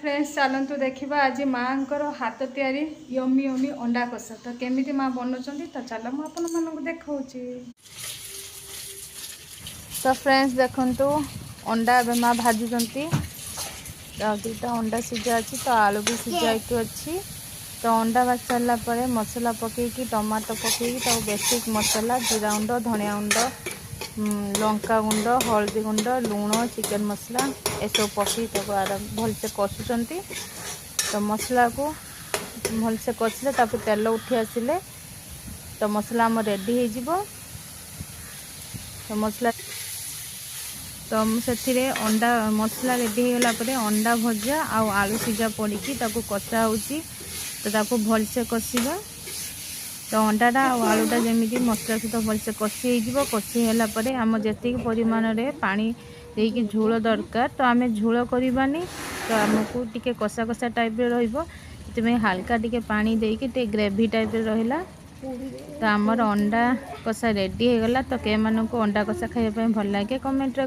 Friends चलतु देखा आज माँ हाथ तैयारी यमी यमी अंडा कषा तो केमी माँ बनाऊँ तो चल मुझे देखा। तो फ्रेंड्स देखु अंडा ए माँ भाजुंट दुईटा अंडा सिझा अच्छी तो आलू भी सिझा अच्छी। तो अंडा भाज सारापर मसला पकईकि टमाटो पकईकि बेसिक मसला जीरा गुंड धनिया गुंड लंका गुंड हल्दी गुंड लुण चिकेन मसला एसब पकई भलसे कषुंट। तो मसला को भलसे कषिले तेल उठी आसिले तो मसला आम रेडी हो। तो मसला तो से अंडा मसला रेडी हो गला अंडा भजा आउ आलू सिझा पड़ी कषा होची। तो ताको भलसे कषिबा तो अंडाटा आलूटा जमी मसला सहित भलसे कषि हो। कषि होगापर आम जी परिमाण रे पानी देकी झोल दरकार तो आम झोल करवानी। तो आमको टिके कषा कषा टाइप रे हाल्का टिके पानी देकी टे ग्रेवी टाइप रे रहिला। तो आमर अंडा कषा रेडी हो गला। तो के मानक अंडा कषा खाइबा भल लगे कमेंट